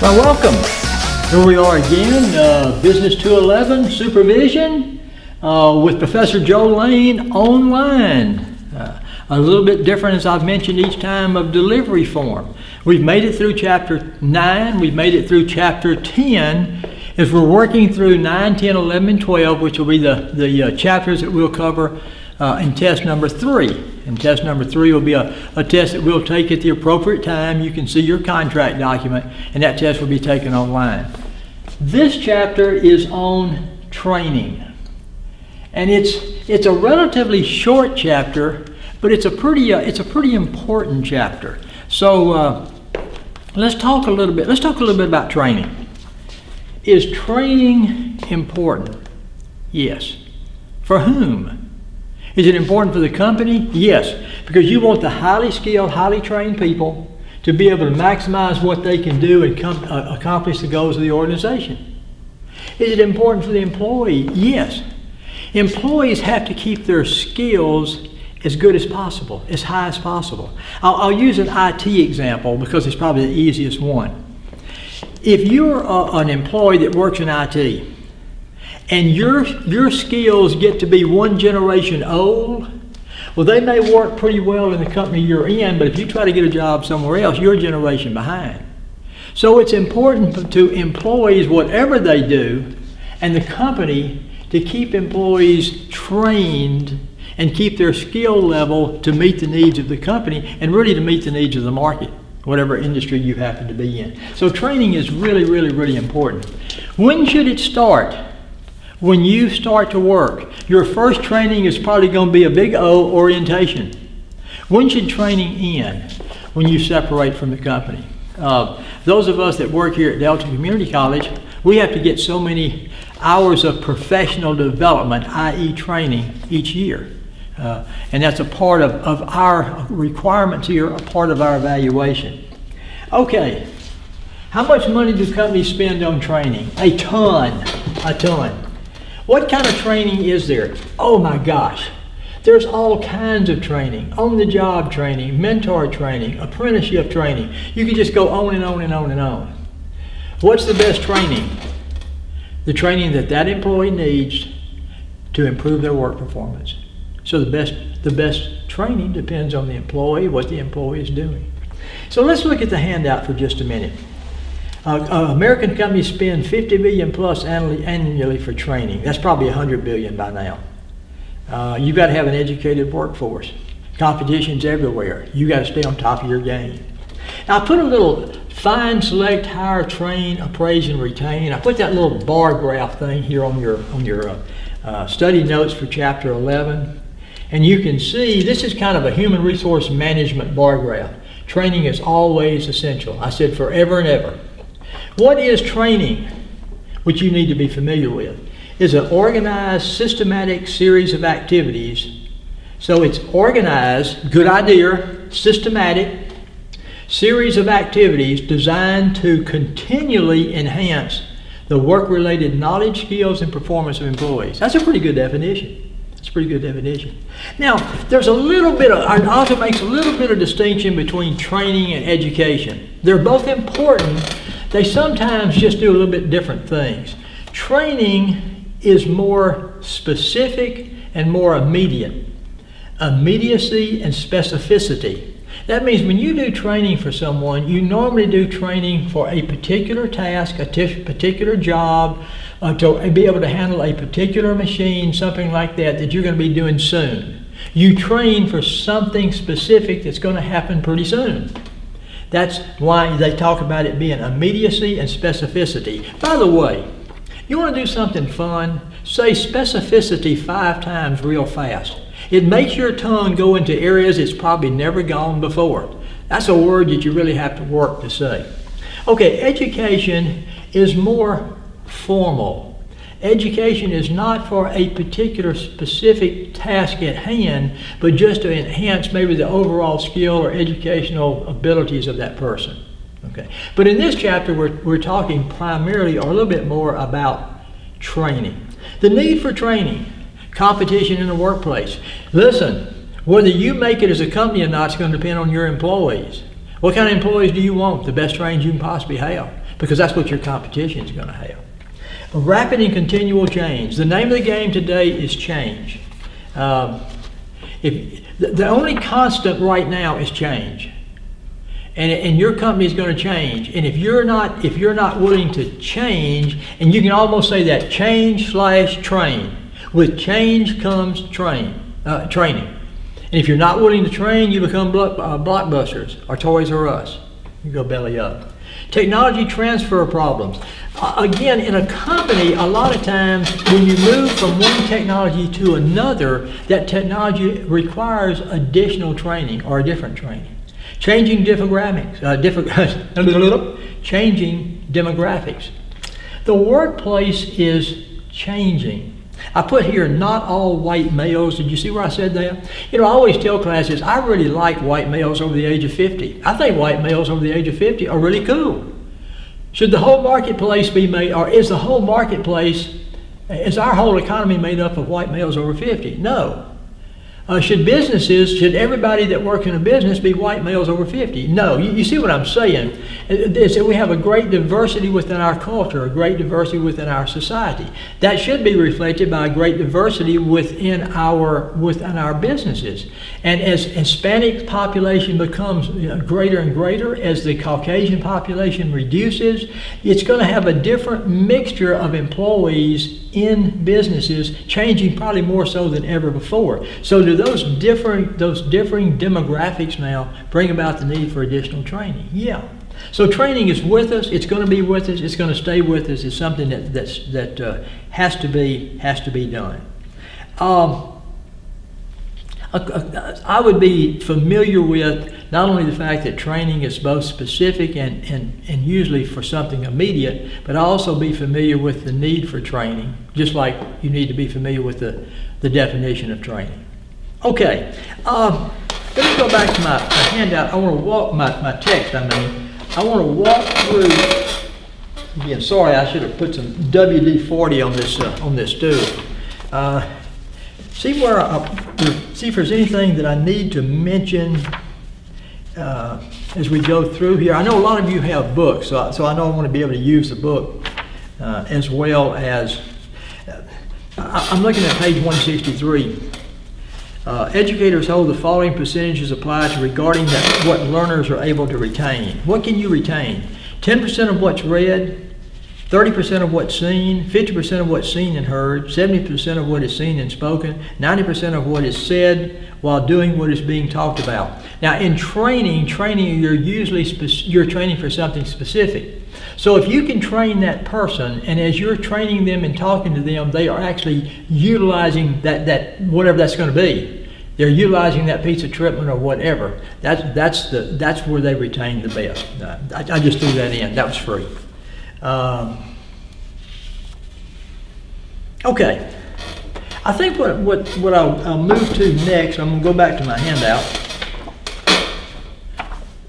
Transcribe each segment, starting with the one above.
Well, welcome. Here we are again, Business 211 Supervision with Professor Joe Lane online. A little bit different, as I've mentioned each time, of delivery form. We've made it through Chapter 9, we've made it through Chapter 10, as we're working through 9, 10, 11, and 12, which will be the chapters that we'll cover in test number 3. And test number 3 will be a test that we'll take at the appropriate time. You can see your contract document, and that test will be taken online. This chapter is on training. And it's a relatively short chapter, but it's a pretty important chapter. So let's talk a little bit about training. Is training important? Yes. For whom? Is it important for the company? Yes, because you want the highly skilled, highly trained people to be able to maximize what they can do and accomplish the goals of the organization. Is it important for the employee? Yes. Employees have to keep their skills as good as possible, as high as possible. I'll use an IT example because it's probably the easiest one. If you're an employee that works in IT, and your skills get to be one generation old, well, they may work pretty well in the company you're in, but if you try to get a job somewhere else, you're a generation behind. So it's important to employees, whatever they do, and the company, to keep employees trained and keep their skill level to meet the needs of the company and really to meet the needs of the market, whatever industry you happen to be in. So training is really, really, really important. When should it start? When you start to work. Your first training is probably going to be a big O, orientation. When should training end? When you separate from the company. Those of us that work here at Delta Community College, we have to get so many hours of professional development, i.e. training, each year. And that's a part of our requirements here, a part of our evaluation. Okay, how much money do companies spend on training? A ton. What kind of training is there? Oh my gosh, there's all kinds of training. On-the-job training, mentor training, apprenticeship training. You can just go on and on and on and on. What's the best training? The training that employee needs to improve their work performance. So the best training depends on the employee, what the employee is doing. So let's look at the handout for just a minute. American companies spend $50 billion plus annually for training. That's probably $100 billion by now. You've got to have an educated workforce. Competition's everywhere. You got to stay on top of your game. Now I put a little find, select, hire, train, appraise, and retain. I put that little bar graph thing here on your study notes for Chapter 11. And you can see this is kind of a human resource management bar graph. Training is always essential. I said forever and ever. What is training, which you need to be familiar with, is an organized, systematic series of activities. So it's organized, good idea, systematic series of activities designed to continually enhance the work-related knowledge, skills, and performance of employees. That's a pretty good definition. Now, there's it also makes a little bit of distinction between training and education. They're both important. They sometimes just do a little bit different things. Training is more specific and more immediate. Immediacy and specificity. That means when you do training for someone, you normally do training for a particular task, a particular job, to be able to handle a particular machine, something like that you're going to be doing soon. You train for something specific that's going to happen pretty soon. That's why they talk about it being immediacy and specificity. By the way, you want to do something fun? Say specificity 5 times real fast. It makes your tongue go into areas it's probably never gone before. That's a word that you really have to work to say. Okay, education is more formal. Education is not for a particular specific task at hand, but just to enhance maybe the overall skill or educational abilities of that person. Okay. But in this chapter, we're talking primarily or a little bit more about training. The need for training, competition in the workplace. Listen, whether you make it as a company or not is going to depend on your employees. What kind of employees do you want? The best trained you can possibly have. because that's what your competition is going to have. A rapid and continual change. The name of the game today is change. If the only constant right now is change, and your company is going to change. And if you're not willing to change, and you can almost say that change/train. With change comes training. And if you're not willing to train, you become Blockbusters or Toys R Us. You go belly up. Technology transfer problems. Again, in a company, a lot of times when you move from one technology to another, that technology requires additional training or a different training. Changing demographics. Changing demographics. The workplace is changing. I put here, not all white males. Did you see where I said that? I always tell classes, I really like white males over the age of 50. I think white males over the age of 50 are really cool. Should the whole marketplace be made, or is our whole economy made up of white males over 50? No. Should everybody that works in a business be white males over 50? No. You see what I'm saying? Is that we have a great diversity within our culture, a great diversity within our society. That should be reflected by a great diversity within our businesses. And as Hispanic population becomes greater and greater, as the Caucasian population reduces, it's going to have a different mixture of employees in businesses, changing probably more so than ever before. So do those differing demographics now bring about the need for additional training? Yeah. So training is with us. It's going to be with us. It's going to stay with us. It's something that has to be done. I would be familiar with not only the fact that training is both specific and usually for something immediate, but I'll also be familiar with the need for training, just like you need to be familiar with the definition of training. Okay, let me go back to my handout. I want to walk my text. I want to walk through. Again, sorry, I should have put some WD-40 on this too. See if there's anything that I need to mention as we go through here. I know a lot of you have books, so I know I want to be able to use the book as well as I'm looking at page 163. Educators hold the following percentages apply to regarding what learners are able to retain. What can you retain? 10% of what's read, 30% of what's seen, 50% of what's seen and heard, 70% of what is seen and spoken, 90% of what is said while doing what is being talked about. Now in training you're training for something specific. So if you can train that person, and as you're training them and talking to them, they are actually utilizing that whatever that's going to be. They're utilizing that piece of treatment or whatever. That's where they retain the best. I just threw that in. That was free. Okay. I think what I'll move to next, I'm going to go back to my handout.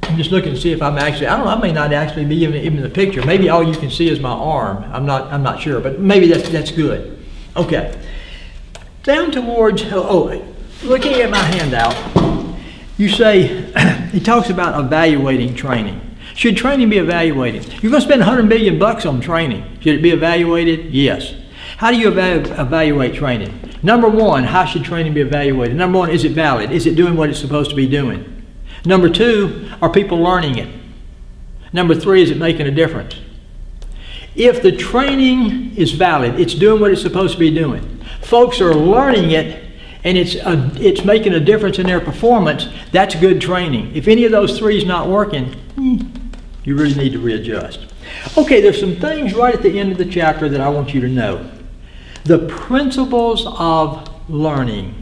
I'm just looking to see if I'm actually, I don't know, I may not actually be even the picture. Maybe all you can see is my arm. I'm not sure, but maybe that's good. Okay. Down towards, looking at my handout, you say, he talks about evaluating training. Should training be evaluated? You're going to spend $100 million on training. Should it be evaluated? Yes. How do you evaluate training? Number one, how should training be evaluated? Number one, is it valid? Is it doing what it's supposed to be doing? Number two, are people learning it? Number three, is it making a difference? If the training is valid, it's doing what it's supposed to be doing, folks are learning it, and it's making a difference in their performance, that's good training. If any of those three is not working, you really need to readjust. Okay, there's some things right at the end of the chapter that I want you to know. The principles of learning.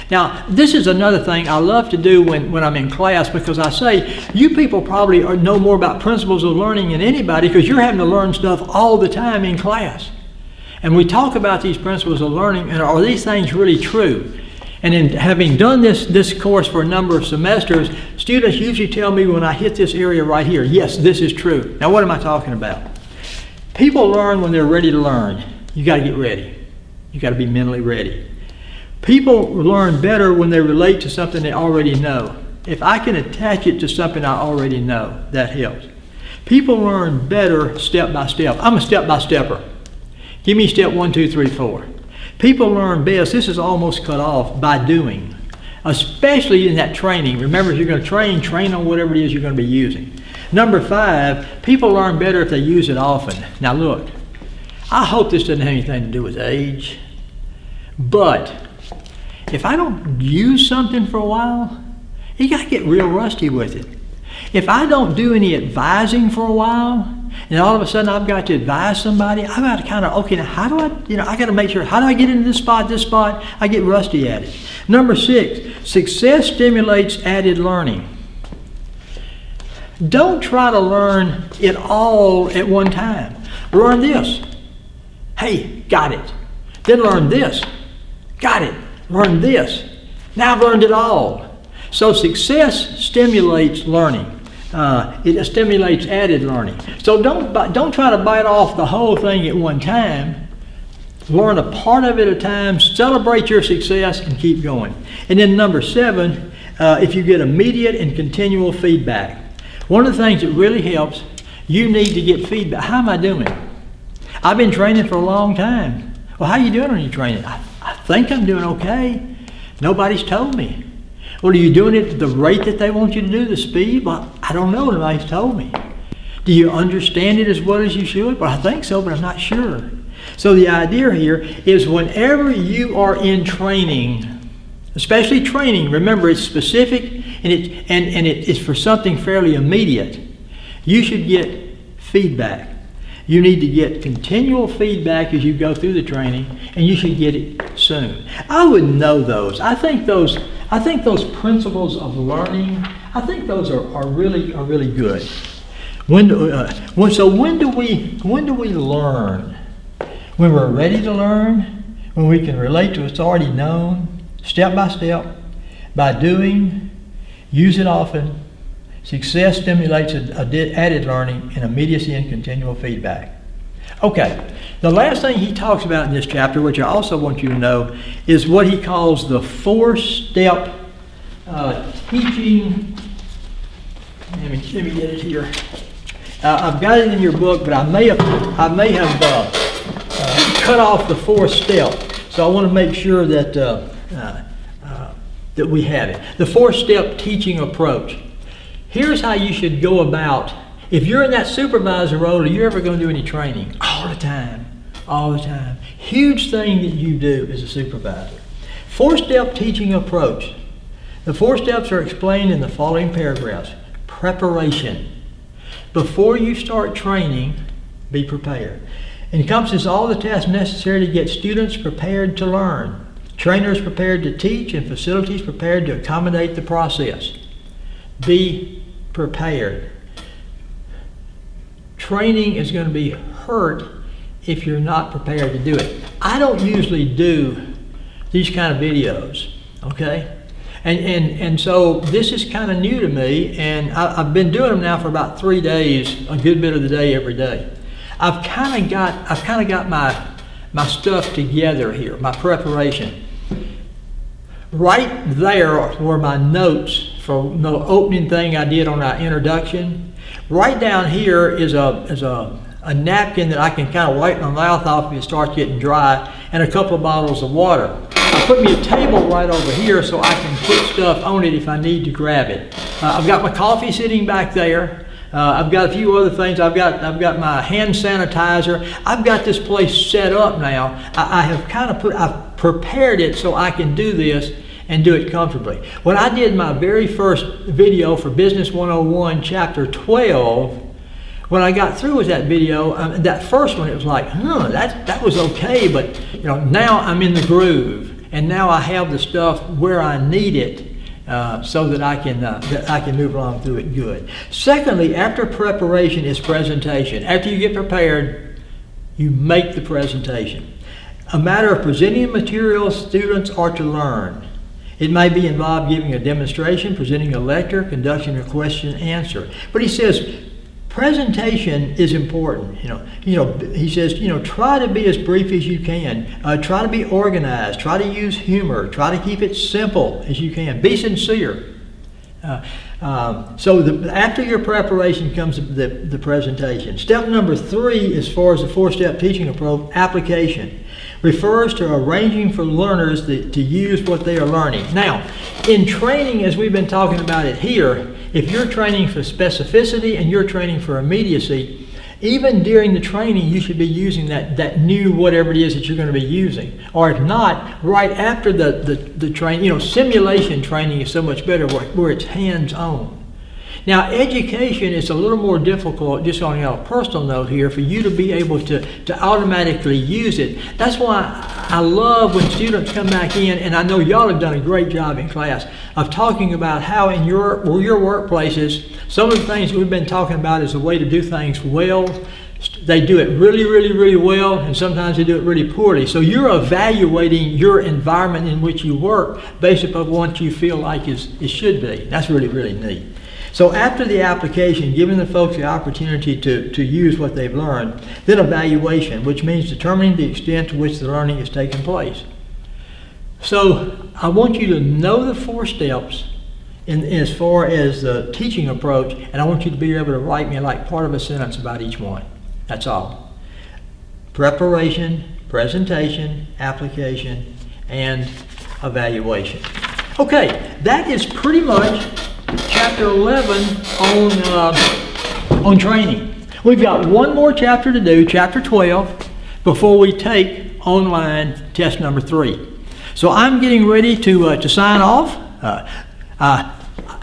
Now, this is another thing I love to do when I'm in class, because I say, you people probably know more about principles of learning than anybody, because you're having to learn stuff all the time in class. And we talk about these principles of learning, and are these things really true? And in having done this course for a number of semesters, students usually tell me when I hit this area right here, yes, this is true. Now, what am I talking about? People learn when they're ready to learn. You got to get ready. You got to be mentally ready. People learn better when they relate to something they already know. If I can attach it to something I already know, that helps. People learn better step by step. I'm a step by stepper. Give me step 1, 2, 3, 4. People learn best, this is almost cut off, by doing. Especially in that training. Remember, if you're going to train on whatever it is you're going to be using. Number 5, people learn better if they use it often. Now look, I hope this doesn't have anything to do with age, but if I don't use something for a while, you got to get real rusty with it. If I don't do any advising for a while, and all of a sudden I've got to advise somebody, I've got to kind of, okay, now how do I, I got to make sure, how do I get into this spot? I get rusty at it. Number 6, success stimulates added learning. Don't try to learn it all at one time. Learn this. Hey, got it. Then learn this. Got it. Learn this. Now I've learned it all. So success stimulates learning. It stimulates added learning. So don't try to bite off the whole thing at one time. Learn a part of it at a time. Celebrate your success and keep going. And then number 7, if you get immediate and continual feedback. One of the things that really helps, you need to get feedback. How am I doing? I've been training for a long time. Well, how are you doing on your training? I think I'm doing okay. Nobody's told me. Well, are you doing it at the rate that they want you to do, the speed? Well, I don't know. Nobody's told me. Do you understand it as well as you should? Well, I think so, but I'm not sure. So the idea here is whenever you are in training, especially training, remember it's specific and it's for something fairly immediate, you should get feedback. You need to get continual feedback as you go through the training, and you should get it soon. I would know those. I think those principles of learning, I think those are really good. When do we learn? When we're ready to learn, when we can relate to what's already known, step by step, by doing, use it often. Success stimulates added learning and immediacy and continual feedback. Okay, the last thing he talks about in this chapter, which I also want you to know, is what he calls the 4-step teaching. Let me get it here. I've got it in your book, but I may have cut off the 4th step. So I want to make sure that that we have it. The 4-step teaching approach. Here's how you should go about, if you're in that supervisor role, are you ever going to do any training? All the time. Huge thing that you do as a supervisor. 4-step teaching approach. The 4 steps are explained in the following paragraphs. Preparation. Before you start training, be prepared. Encompasses all the tasks necessary to get students prepared to learn, trainers prepared to teach, and facilities prepared to accommodate the process. Be prepared. Training is going to be hurt if you're not prepared to do it. I don't usually do these kind of videos, okay? And so this is kind of new to me, and I've been doing them now for about 3 days, a good bit of the day every day. I've kind of got my stuff together here, my preparation. Right there were my notes for the opening thing I did on our introduction. Right down here is a napkin that I can kind of wipe my mouth off if it starts getting dry, and a couple of bottles of water. I put me a table right over here so I can put stuff on it if I need to grab it. I've got my coffee sitting back there. I've got a few other things. I've got my hand sanitizer. I've got this place set up now. I've prepared it so I can do this and do it comfortably. When I did my very first video for Business 101, Chapter 12, when I got through with that video, that first one, it was like, that was okay, but now I'm in the groove, and now I have the stuff where I need it. So that I can move along through it good. Secondly, after preparation is presentation. After you get prepared, you make the presentation. A matter of presenting material students are to learn. It may be involved giving a demonstration, presenting a lecture, conducting a question and answer. But he says presentation is important. He says, try to be as brief as you can. Try to be organized. Try to use humor. Try to keep it simple as you can. Be sincere. After your preparation comes the presentation. Step number 3, as far as the 4-step teaching approach, application, refers to arranging for learners to use what they are learning. Now, in training, as we've been talking about it here, if you're training for specificity and you're training for immediacy, even during the training, you should be using that new whatever it is that you're going to be using. Or if not, right after the training, simulation training is so much better where it's hands-on. Now, education is a little more difficult, just on a personal note here, for you to be able to automatically use it. That's why I love when students come back in, and I know y'all have done a great job in class of talking about how in your workplaces, some of the things we've been talking about is a way to do things well. They do it really, really, really well, and sometimes they do it really poorly. So you're evaluating your environment in which you work based upon what you feel like it should be. That's really, really neat. So after the application, giving the folks the opportunity to use what they've learned, then evaluation, which means determining the extent to which the learning is taking place. So I want you to know the 4 steps as far as the teaching approach, and I want you to be able to write me like part of a sentence about each one. That's all. Preparation, presentation, application, and evaluation. Okay, that is pretty much Chapter 11 on training. We've got one more chapter to do, Chapter 12, before we take online test number 3. So I'm getting ready to sign off.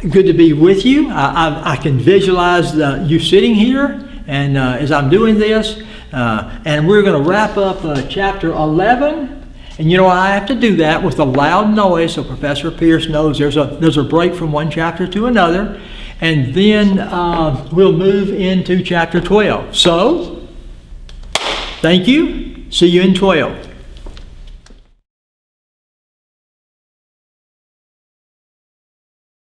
Good to be with you. I can visualize you sitting here, and as I'm doing this, and we're going to wrap up Chapter 11. And I have to do that with a loud noise so Professor Pierce knows there's a break from one chapter to another. And then we'll move into Chapter 12. So, thank you. See you in 12.